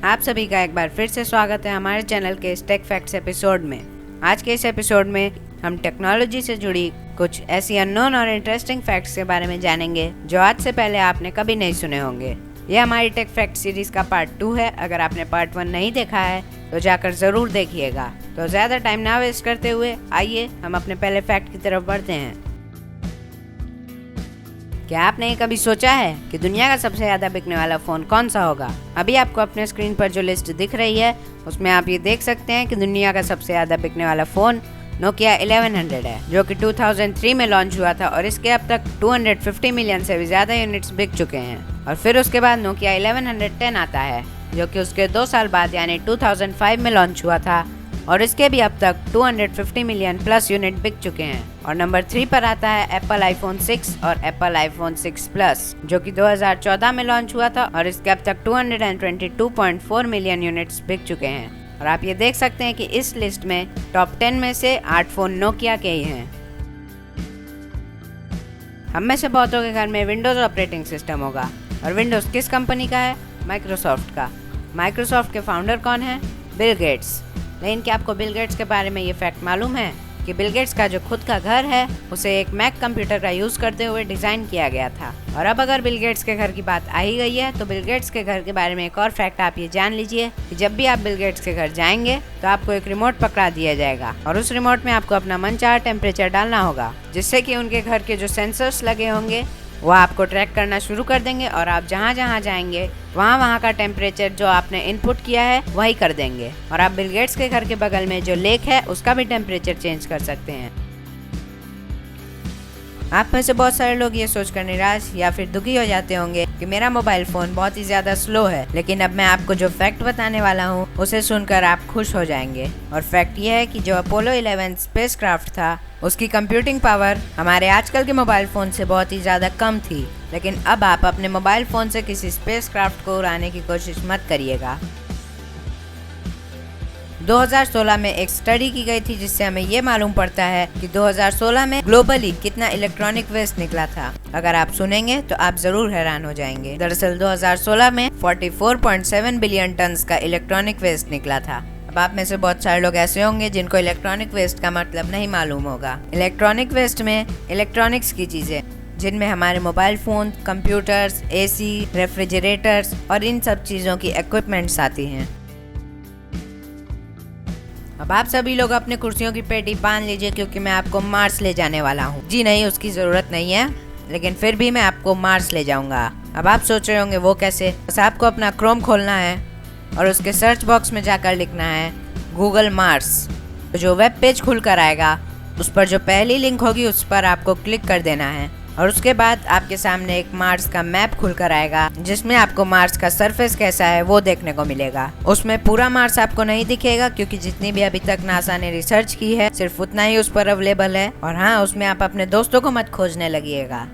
आप सभी का एक बार फिर से स्वागत है हमारे चैनल के इस टेक फैक्ट्स एपिसोड में। आज के इस एपिसोड में हम टेक्नोलॉजी से जुड़ी कुछ ऐसी अननोन और इंटरेस्टिंग फैक्ट्स के बारे में जानेंगे जो आज से पहले आपने कभी नहीं सुने होंगे। ये हमारी टेक फैक्ट सीरीज का पार्ट 2 है। अगर आपने पार्ट 1 नहीं देखा है तो जाकर ज़रूर देखिएगा। तो ज़्यादा टाइम ना वेस्ट करते हुए आइए हम अपने पहले फैक्ट की तरफ बढ़ते हैं। क्या आपने ये कभी सोचा है कि दुनिया का सबसे ज्यादा बिकने वाला फोन कौन सा होगा? अभी आपको अपने स्क्रीन पर जो लिस्ट दिख रही है उसमें आप ये देख सकते हैं कि दुनिया का सबसे ज्यादा बिकने वाला फोन नोकिया 1100 है, जो कि 2003 में लॉन्च हुआ था और इसके अब तक 250 मिलियन से भी ज्यादा यूनिट्स बिक चुके हैं। और फिर उसके बाद नोकिया 1110 आता है, जो कि उसके 2 साल बाद यानी 2005 में लॉन्च हुआ था और इसके भी अब तक 250 मिलियन प्लस यूनिट बिक चुके हैं। और नंबर 3 पर आता है एप्पल आईफोन 6 और एप्पल आईफोन 6 प्लस, जो कि 2014 में लॉन्च हुआ था और इसके अब तक 222.4 मिलियन यूनिट्स बिक चुके हैं। और आप ये देख सकते हैं कि इस लिस्ट में टॉप 10 में से 8 फोन नोकिया के ही हैं। हम में से बहुतों के घर में विंडोज ऑपरेटिंग सिस्टम होगा, और विंडोज किस कंपनी का है? माइक्रोसॉफ्ट का। माइक्रोसॉफ्ट के फाउंडर कौन है? Bill Gates. लेकिन क्या आपको बिल गेट्स के बारे में ये फैक्ट मालूम है कि बिल गेट्स का जो खुद का घर है उसे एक मैक कंप्यूटर का यूज करते हुए डिजाइन किया गया था। और अब अगर बिल गेट्स के घर की बात आ ही गई है तो बिल गेट्स के घर के बारे में एक और फैक्ट आप ये जान लीजिए कि जब भी आप बिल गेट्स के घर जाएंगे तो आपको एक रिमोट पकड़ा दिया जाएगा और उस रिमोट में आपको अपना मनचाहा टेम्परेचर डालना होगा, जिससे कि उनके घर के जो सेंसर्स लगे होंगे वो आपको ट्रैक करना शुरू कर देंगे और आप जहाँ जहाँ जाएंगे वहाँ का टेम्परेचर जो आपने इनपुट किया है वही कर देंगे। और आप बिल गेट्स के घर के बगल में जो लेक है उसका भी टेम्परेचर चेंज कर सकते हैं। आप में से बहुत सारे लोग ये सोचकर निराश या फिर दुखी हो जाते होंगे कि मेरा मोबाइल फोन बहुत ही ज्यादा स्लो है, लेकिन अब मैं आपको जो फैक्ट बताने वाला हूँ उसे सुनकर आप खुश हो जाएंगे। और फैक्ट ये है कि जो अपोलो 11 स्पेसक्राफ्ट था उसकी कंप्यूटिंग पावर हमारे आजकल के मोबाइल फ़ोन से बहुत ही ज़्यादा कम थी। लेकिन अब आप अपने मोबाइल फ़ोन से किसी स्पेसक्राफ्ट को उड़ाने की कोशिश मत करिएगा। 2016 में एक स्टडी की गई थी जिससे हमें ये मालूम पड़ता है कि 2016 में ग्लोबली कितना इलेक्ट्रॉनिक वेस्ट निकला था। अगर आप सुनेंगे तो आप जरूर हैरान हो जाएंगे। दरअसल 2016 में 44.7 बिलियन टन का इलेक्ट्रॉनिक वेस्ट निकला था। अब आप में से बहुत सारे लोग ऐसे होंगे जिनको इलेक्ट्रॉनिक वेस्ट का मतलब नहीं मालूम होगा। इलेक्ट्रॉनिक वेस्ट में इलेक्ट्रॉनिक्स की चीजें जिनमें हमारे mobile phone, computers, AC, refrigerators और इन सब चीजों की इक्विपमेंट्स आती हैं। अब आप सभी लोग अपने कुर्सियों की पेटी बांध लीजिए क्योंकि मैं आपको मार्स ले जाने वाला हूँ। जी नहीं, उसकी जरूरत नहीं है, लेकिन फिर भी मैं आपको मार्स ले जाऊंगा। अब आप सोच रहे होंगे वो कैसे? बस आपको अपना क्रोम खोलना है और उसके सर्च बॉक्स में जाकर लिखना है गूगल मार्स। तो जो वेब पेज खुल कर आएगा उस पर जो पहली लिंक होगी उस पर आपको क्लिक कर देना है और उसके बाद आपके सामने एक मार्स का मैप खुल कर आएगा जिसमें आपको मार्स का सरफेस कैसा है वो देखने को मिलेगा। उसमें पूरा मार्स आपको नहीं दिखेगा क्योंकि जितनी भी अभी तक नासा ने रिसर्च की है सिर्फ उतना ही उस पर अवेलेबल है। और हाँ, उसमें आप अपने दोस्तों को मत खोजने लगिएगा।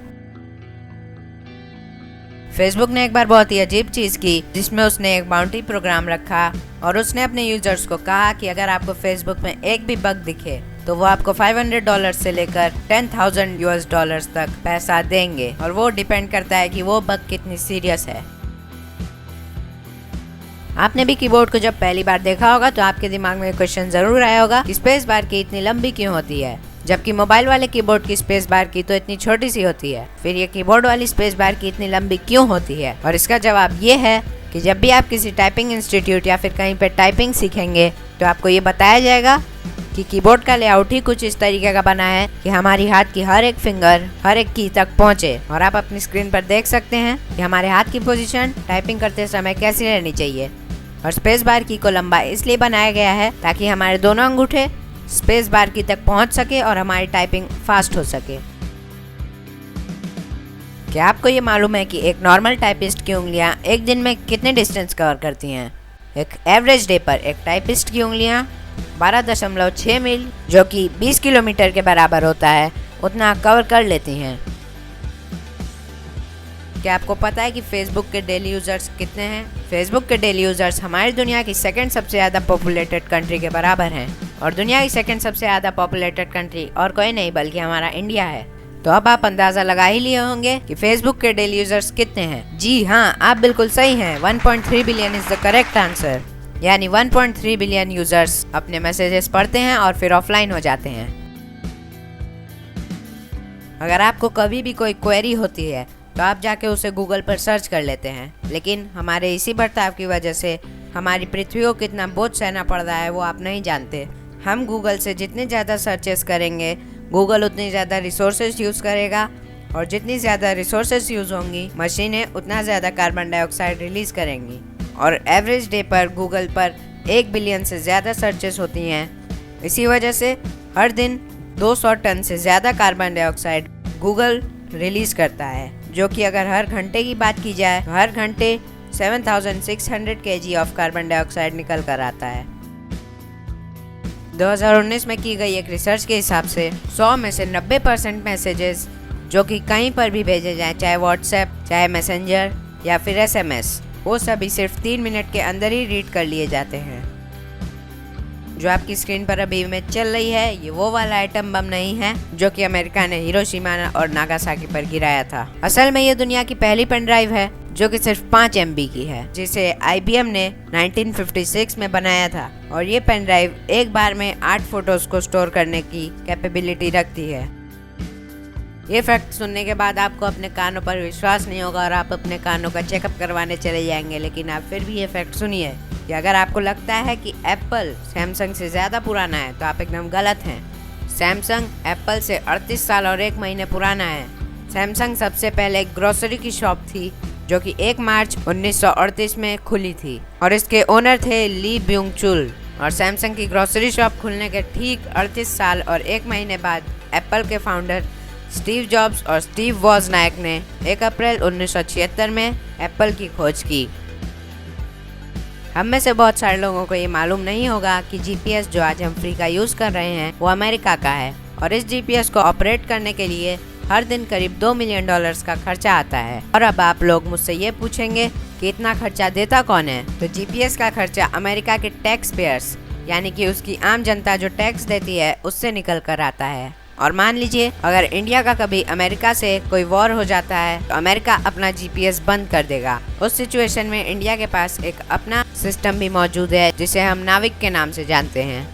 फेसबुक ने एक बार बहुत ही अजीब चीज की जिसमें उसने एक बाउंटी प्रोग्राम रखा और उसने अपने यूजर्स को कहा कि अगर आपको फेसबुक में एक भी बग दिखे तो वो आपको $500 से लेकर $10,000 तक पैसा देंगे, और वो डिपेंड करता है कि वो बग कितनी सीरियस है। आपने भी कीबोर्ड को जब पहली बार देखा होगा तो आपके दिमाग में क्वेश्चन जरूर आया होगा कि स्पेस बार की इतनी लंबी क्यों होती है, जबकि मोबाइल वाले कीबोर्ड की स्पेस बार की तो इतनी छोटी सी होती है। फिर ये कीबोर्ड वाली स्पेस बार की इतनी लंबी क्यों होती है? और इसका जवाब ये है कि जब भी आप किसी टाइपिंग इंस्टीट्यूट या फिर कहीं पे टाइपिंग सीखेंगे तो आपको ये बताया जाएगा कि कीबोर्ड का लेआउट ही कुछ इस तरीके का बना है कि हमारी हाथ की हर एक फिंगर हर एक की तक पहुंचे। और आप अपनी स्क्रीन पर देख सकते हैं कि हमारे हाथ की पोजीशन टाइपिंग करते समय कैसी रहनी चाहिए। और स्पेस बार की को लंबा इसलिए बनाया गया है ताकि हमारे दोनों अंगूठे स्पेस बार की तक पहुंच सके और हमारी टाइपिंग फास्ट हो सके। क्या आपको ये मालूम है कि एक नॉर्मल टाइपिस्ट की उंगलियां एक दिन में कितने डिस्टेंस कवर करती हैं? एक एवरेज डे पर एक टाइपिस्ट की उंगलियां 12.6 मील, जो कि 20 किलोमीटर के बराबर होता है, उतना कवर कर लेती हैं। क्या आपको पता है कि फेसबुक के डेली यूजर्स कितने हैं? फेसबुक के डेली यूजर्स हमारी दुनिया की सेकंड सबसे ज़्यादा पॉपुलेटेड कंट्री के बराबर हैं, और दुनिया की सेकंड सबसे ज़्यादा पॉपुलेटेड कंट्री और कोई नहीं बल्कि हमारा इंडिया है। तो अब आप अंदाजा लगा ही लिए होंगे कि फेसबुक के डेली यूजर्स कितने हैं। जी हाँ, आप बिल्कुल सही हैं। 1.3 billion is the correct answer. यानी 1.3 बिलियन यूजर्स अपने मैसेजेस पढ़ते हैं और फिर ऑफलाइन हो जाते हैं। अगर आपको कभी भी कोई क्वेरी होती है तो आप जाके उसे गूगल पर सर्च कर लेते हैं, लेकिन हमारे इसी बर्ताव की वजह से हमारी पृथ्वी को कितना बोझ सहना पड़ रहा है वो आप नहीं जानते। हम गूगल से जितने ज़्यादा सर्चेस करेंगे, गूगल उतनी ज़्यादा रिसोर्सेज यूज़ करेगा, और जितनी ज़्यादा रिसोर्सेज यूज़ होंगी, मशीनें उतना ज़्यादा कार्बन डाइऑक्साइड रिलीज़ करेंगी। और एवरेज डे पर गूगल पर 1 बिलियन से ज़्यादा सर्चेस होती हैं। इसी वजह से हर दिन 200 टन से ज़्यादा कार्बन डाइऑक्साइड गूगल रिलीज़ करता है, जो कि अगर हर घंटे की बात की जाए तो हर घंटे 7600 kg ऑफ कार्बन डाइऑक्साइड निकल कर आता है। 2019 में की गई एक रिसर्च के हिसाब से 100 में से 90% मैसेजेस जो कि कहीं पर भी भेजे जाएं, चाहे व्हाट्सएप, चाहे मैसेंजर या फिर SMS, वो सभी सिर्फ 3 मिनट के अंदर ही रीड कर लिए जाते हैं। जो आपकी स्क्रीन पर अभी इमेज चल रही है, ये वो वाला एटम बम नहीं है जो कि अमेरिका ने हिरोशिमा और नागासाकी पर गिराया था। असल में ये दुनिया की पहली पेन ड्राइव है जो कि सिर्फ 5 MB की है, जिसे IBM ने 1956 में बनाया था। और ये पेन ड्राइव एक बार में 8 फोटोज को स्टोर करने की कैपेबिलिटी रखती है। ये फैक्ट सुनने के बाद आपको अपने कानों पर विश्वास नहीं होगा और आप अपने कानों का चेकअप करवाने चले जाएंगे, लेकिन आप फिर भी ये फैक्ट सुनिए कि अगर आपको लगता है कि एप्पल सैमसंग से ज़्यादा पुराना है तो आप एकदम गलत हैं। सैमसंग एप्पल से 38 साल और 1 महीने पुराना है। सैमसंग सबसे पहले एक ग्रोसरी की शॉप थी जो कि 1 मार्च 1938 में खुली थी, और इसके ओनर थे ली ब्यूंग चुल। और सैमसंग की ग्रोसरी शॉप खुलने के ठीक 38 साल और 1 महीने बाद एप्पल के फाउंडर स्टीव जॉब्स और स्टीव वॉजनायक ने 1 अप्रैल 1976 में एप्पल की खोज की। हम में से बहुत सारे लोगों को ये मालूम नहीं होगा कि GPS जो आज हम फ्री का यूज़ कर रहे हैं वो अमेरिका का है, और इस GPS को ऑपरेट करने के लिए हर दिन करीब $2 मिलियन का खर्चा आता है। और अब आप लोग मुझसे ये पूछेंगे कि इतना खर्चा देता कौन है? तो GPS का खर्चा अमेरिका के टैक्स पेयर्स यानी कि उसकी आम जनता जो टैक्स देती है उससे निकल कर आता है। और मान लीजिए अगर इंडिया का कभी अमेरिका से कोई वॉर हो जाता है तो अमेरिका अपना GPS बंद कर देगा। उस सिचुएशन में इंडिया के पास एक अपना सिस्टम भी मौजूद है जिसे हम नाविक के नाम से जानते हैं।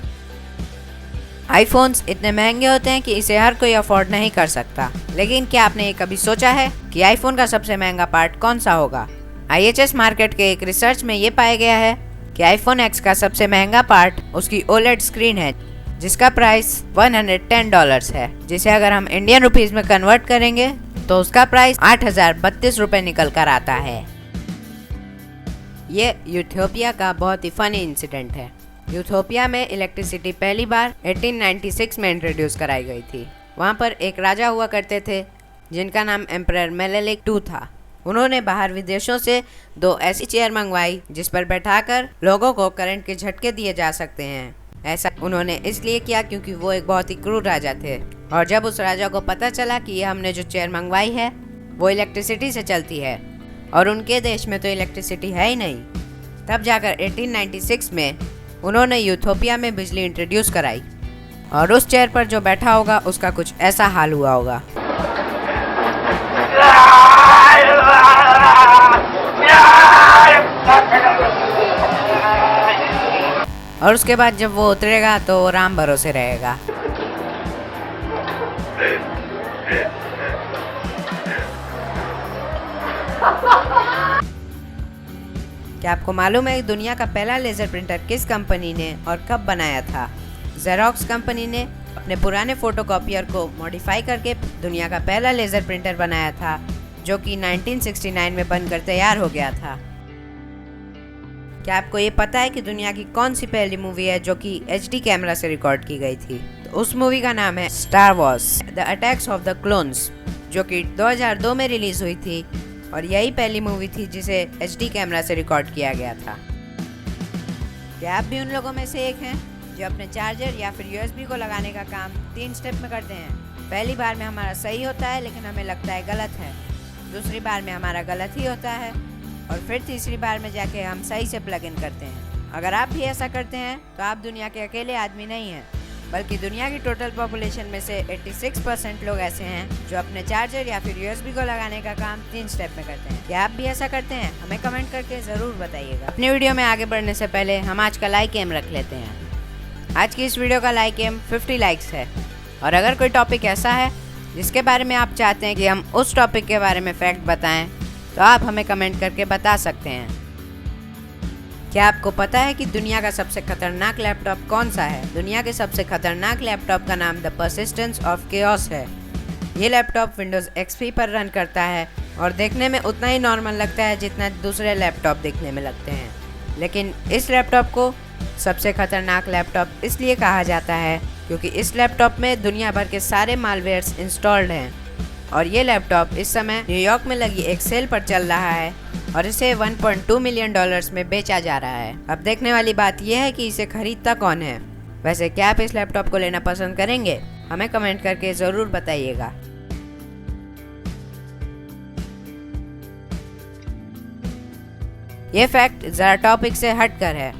आईफोन्स इतने महंगे होते हैं कि इसे हर कोई अफोर्ड नहीं कर सकता, लेकिन क्या आपने ये कभी सोचा है कि आईफोन का सबसे महंगा पार्ट कौन सा होगा? IHS मार्केट के एक रिसर्च में ये पाया गया है कि iPhone X का सबसे महंगा पार्ट उसकी OLED स्क्रीन है, जिसका प्राइस $110 है, जिसे अगर हम इंडियन रुपीस में कन्वर्ट करेंगे तो उसका प्राइस 8,032 रुपए निकल कर आता है। ये यूथोपिया का बहुत ही फनी इंसिडेंट है। यूथोपिया में इलेक्ट्रिसिटी पहली बार 1896 में इंट्रोड्यूस कराई गई थी। वहाँ पर एक राजा हुआ करते थे जिनका नाम एम्परर मेनेलिक II था। उन्होंने बाहर विदेशों से 2 ऐसी चेयर मंगवाई जिस पर बैठाकर लोगों को करंट के झटके दिए जा सकते हैं। ऐसा उन्होंने इसलिए किया क्योंकि वो एक बहुत ही क्रूर राजा थे, और जब उस राजा को पता चला कि ये हमने जो चेयर मंगवाई है वो इलेक्ट्रिसिटी से चलती है और उनके देश में तो इलेक्ट्रिसिटी है ही नहीं, तब जाकर 1896 में उन्होंने यूथोपिया में बिजली इंट्रोड्यूस कराई। और उस चेयर पर जो बैठा होगा उसका कुछ ऐसा हाल हुआ होगा। और उसके बाद जब वो उतरेगा तो वो राम भरोसे रहेगा। क्या आपको मालूम है दुनिया का पहला लेजर प्रिंटर किस कंपनी ने और कब बनाया था? जेरोक्स कंपनी ने अपने पुराने फोटोकॉपियर को मॉडिफाई करके दुनिया का पहला लेजर प्रिंटर बनाया था, जो कि 1969 में बनकर तैयार हो गया था। क्या आपको ये पता है कि दुनिया की कौन सी पहली मूवी है जो कि HD कैमरा से रिकॉर्ड की गई थी? तो उस मूवी का नाम है star Wars the attacks of the clones, जो कि 2002 में रिलीज हुई थी, और यही पहली मूवी थी जिसे HD कैमरा से रिकॉर्ड किया गया था। क्या आप भी उन लोगों में से एक हैं जो अपने चार्जर या फिर USB को लगाने का काम 3 स्टेप में करते हैं? पहली बार में हमारा सही होता है लेकिन हमें लगता है गलत है, दूसरी बार में हमारा गलत ही होता है, और फिर तीसरी बार में जाके हम सही से प्लग इन करते हैं। अगर आप भी ऐसा करते हैं तो आप दुनिया के अकेले आदमी नहीं हैं। बल्कि दुनिया की टोटल पॉपुलेशन में से 86% लोग ऐसे हैं जो अपने चार्जर या फिर USB को लगाने का काम 3 स्टेप में करते हैं। क्या आप भी ऐसा करते हैं? हमें कमेंट करके ज़रूर बताइएगा। अपनी वीडियो में आगे बढ़ने से पहले हम आज का लाइक एम रख लेते हैं। आज की इस वीडियो का लाइक एम 50 लाइक्स है। और अगर कोई टॉपिक ऐसा है जिसके बारे में आप चाहते हैं कि हम उस टॉपिक के बारे में फैक्ट बताएं, तो आप हमें कमेंट करके बता सकते हैं। क्या आपको पता है कि दुनिया का सबसे खतरनाक लैपटॉप कौन सा है? दुनिया के सबसे खतरनाक लैपटॉप का नाम द परसिस्टेंस ऑफ केओस है। ये लैपटॉप विंडोज़ XP पर रन करता है और देखने में उतना ही नॉर्मल लगता है जितना दूसरे लैपटॉप देखने में लगते हैं। लेकिन इस लैपटॉप को सबसे खतरनाक लैपटॉप इसलिए कहा जाता है क्योंकि इस लैपटॉप में दुनिया भर के सारे मालवेयर्स इंस्टॉल्ड हैं। और ये लैपटॉप इस समय न्यूयॉर्क में लगी एक सेल पर चल रहा है और इसे $1.2 मिलियन में बेचा जा रहा है। अब देखने वाली बात यह है कि इसे खरीदता कौन है। वैसे क्या आप इस लैपटॉप को लेना पसंद करेंगे? हमें कमेंट करके ज़रूर बताइएगा। ये फैक्ट ज़रा टॉपिक से हटकर है।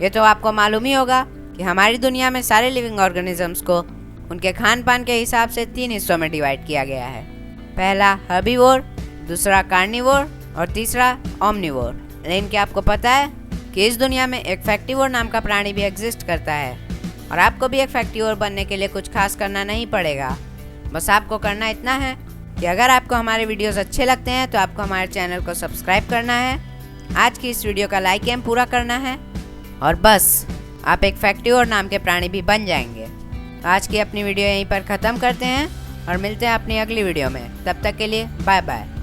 ये तो आपको मालूम ही होगा कि हमारी दुनिया में सारे लिविंग ऑर्गेनिजम्स को उनके खान पान के हिसाब से 3 हिस्सों में डिवाइड किया गया है। पहला हर्बीवोर, दूसरा कार्निवोर और तीसरा ओमनिवोर। लेकिन क्या आपको पता है कि इस दुनिया में एक फैक्टिवोर नाम का प्राणी भी एग्जिस्ट करता है? और आपको भी एक फैक्टिवोर बनने के लिए कुछ खास करना नहीं पड़ेगा। बस आपको करना इतना है कि अगर आपको हमारे वीडियोस अच्छे लगते हैं तो आपको हमारे चैनल को सब्सक्राइब करना है, आज की इस वीडियो का लाइक एम पूरा करना है और बस आप एक फैक्टिवोर नाम के प्राणी भी बन जाएंगे। तो आज की अपनी वीडियो यहीं पर ख़त्म करते हैं और मिलते हैं अपनी अगली वीडियो में। तब तक के लिए बाय बाय।